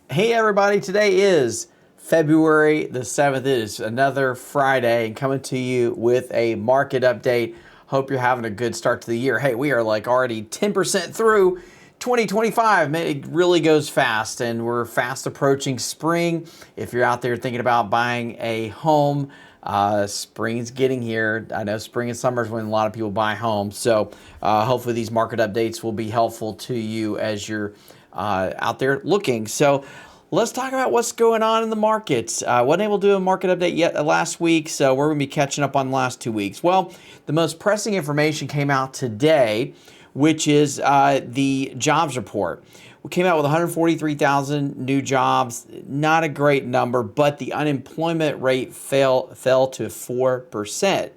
Hey everybody, today is February the 7th. It is another Friday and coming to you with a market update. Hope you're having a good start to the year. Hey, we are like already 10% through 2025. Man, it really goes fast and we're fast approaching spring. If you're out there thinking about buying a home, spring's getting here. I know spring and summer is when a lot of people buy homes. So hopefully these market updates will be helpful to you as you're out there looking. So let's talk about what's going on in the markets. Wasn't able to do a market update yet last week, so we're going to be catching up on the last 2 weeks. Well, the most pressing information came out today, which is the jobs report. We came out with 143,000 new jobs. Not a great number, but the unemployment rate fell to 4%.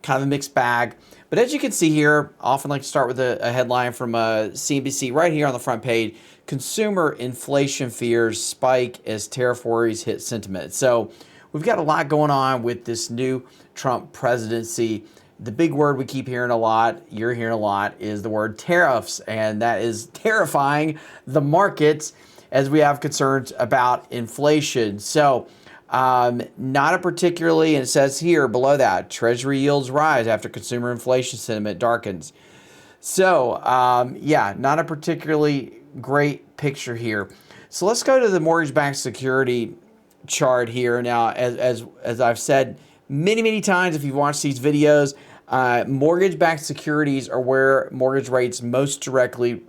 Kind of a mixed bag. But as you can see here, I often like to start with a headline from CNBC right here on the front page. Consumer inflation fears spike as tariff worries hit sentiment. So we've got a lot going on with this new Trump presidency. The big word we keep hearing a lot, you're hearing a lot, is the word tariffs. And that is terrifying the markets as we have concerns about inflation. So not a particularly, and it says here below that, Treasury yields rise after consumer inflation sentiment darkens. So, yeah, not a particularly great picture here. So let's go to the mortgage-backed security chart here. Now, as I've said many times, if you've watched these videos, mortgage-backed securities are where mortgage rates most directly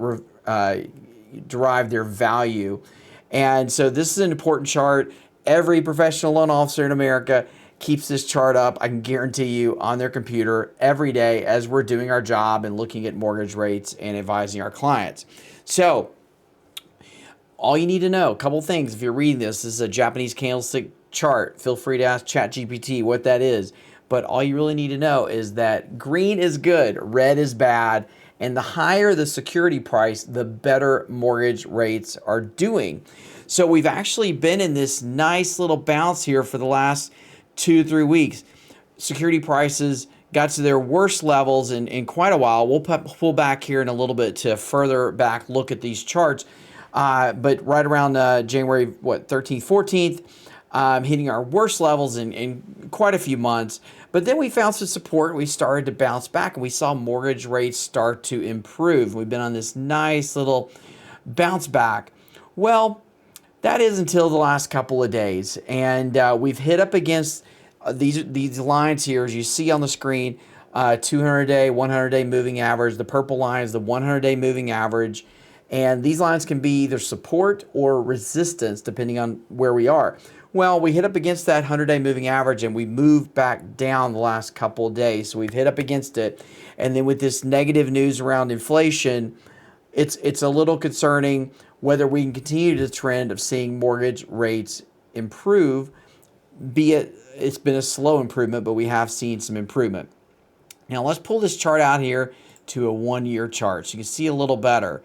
derive their value. And so this is an important chart. Every professional loan officer in America keeps this chart up, I can guarantee you, on their computer every day as we're doing our job and looking at mortgage rates and advising our clients. So all you need to know, a couple things if you're reading this is a Japanese candlestick chart. Feel free to ask ChatGPT what that is. But all you really need to know is that green is good, red is bad, and the higher the security price, the better mortgage rates are doing. So we've actually been in this nice little bounce here for the last 2-3 weeks. Security prices got to their worst levels in quite a while. We'll pull back here in a little bit to further back look at these charts. But right around January 13th, 14th, hitting our worst levels in quite a few months. But then we found some support. We started to bounce back, and we saw mortgage rates start to improve. We've been on this nice little bounce back. Well, that is until the last couple of days, and we've hit up against these lines here, as you see on the screen, 200-day, 100-day moving average. The purple line is the 100-day moving average, and these lines can be either support or resistance depending on where we are. Well, we hit up against that 100-day moving average, and we moved back down the last couple of days, so we've hit up against it. And then with this negative news around inflation, it's a little concerning whether we can continue the trend of seeing mortgage rates improve, be it's been a slow improvement, but we have seen some improvement. Now let's pull this chart out here to a 1-year chart so you can see a little better.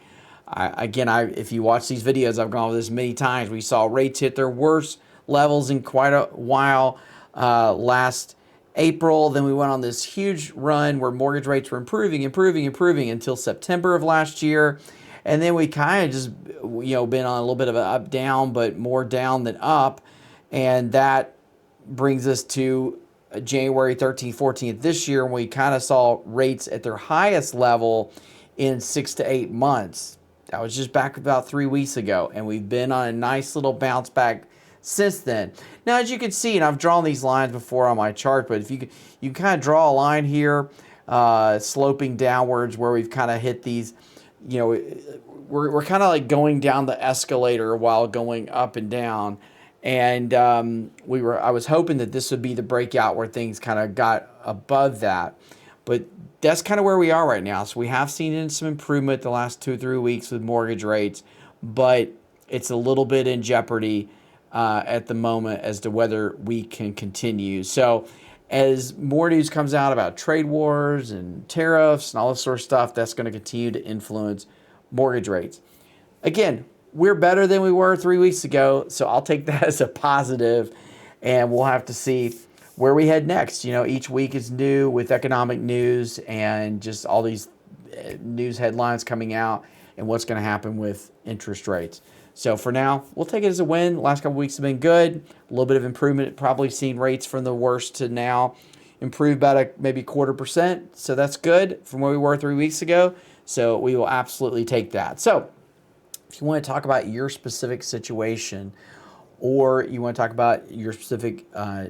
If you watch these videos, I've gone over this many times. We saw rates hit their worst levels in quite a while last April. Then we went on this huge run where mortgage rates were improving until September of last year. And then we kind of just, been on a little bit of an up down, but more down than up. And that brings us to January 13th, 14th this year, when we kind of saw rates at their highest level in 6 to 8 months. That was just back about 3 weeks ago. And we've been on a nice little bounce back since then. Now, as you can see, and I've drawn these lines before on my chart, but if you can kind of draw a line here, sloping downwards where we've kind of hit these, we're kind of like going down the escalator while going up and down. And I was hoping that this would be the breakout where things kind of got above that. But that's kind of where we are right now. So we have seen some improvement the last 2-3 weeks with mortgage rates, but it's a little bit in jeopardy at the moment as to whether we can continue. So as more news comes out about trade wars and tariffs and all this sort of stuff, that's going to continue to influence mortgage rates. Again, we're better than we were 3 weeks ago, so I'll take that as a positive, and we'll have to see where we head next. Each week is new with economic news and just all these news headlines coming out and what's going to happen with interest rates. So for now, we'll take it as a win. Last couple weeks have been good. A little bit of improvement. Probably seen rates from the worst to now improve about maybe 0.25%. So that's good from where we were 3 weeks ago. So we will absolutely take that. So if you want to talk about your specific situation, or you want to talk about your specific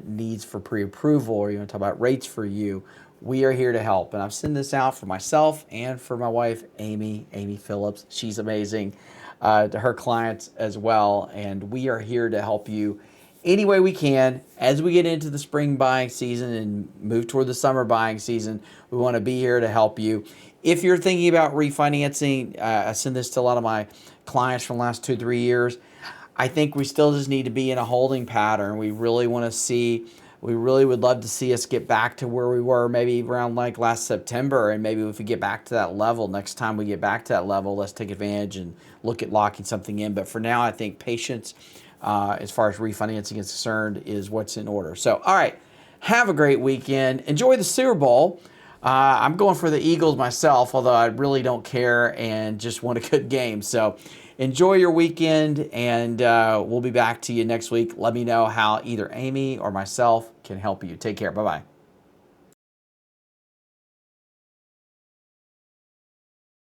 needs for pre-approval, or you want to talk about rates for you, we are here to help. And I've sent this out for myself and for my wife, Amy Phillips. She's amazing. To her clients as well. And we are here to help you any way we can as we get into the spring buying season and move toward the summer buying season. We want to be here to help you. If you're thinking about refinancing, I send this to a lot of my clients from the last 2-3 years. I think we still just need to be in a holding pattern. We really want to see, we really would love to see us get back to where we were maybe around like last September. And maybe if we get back to that level, next time we get back to that level, let's take advantage and look at locking something in. But for now, I think patience as far as refinancing is concerned is what's in order. So, all right, have a great weekend. Enjoy the Super Bowl. I'm going for the Eagles myself, although I really don't care and just want a good game. So enjoy your weekend, and we'll be back to you next week. Let me know how either Amy or myself can help you. Take care. Bye-bye.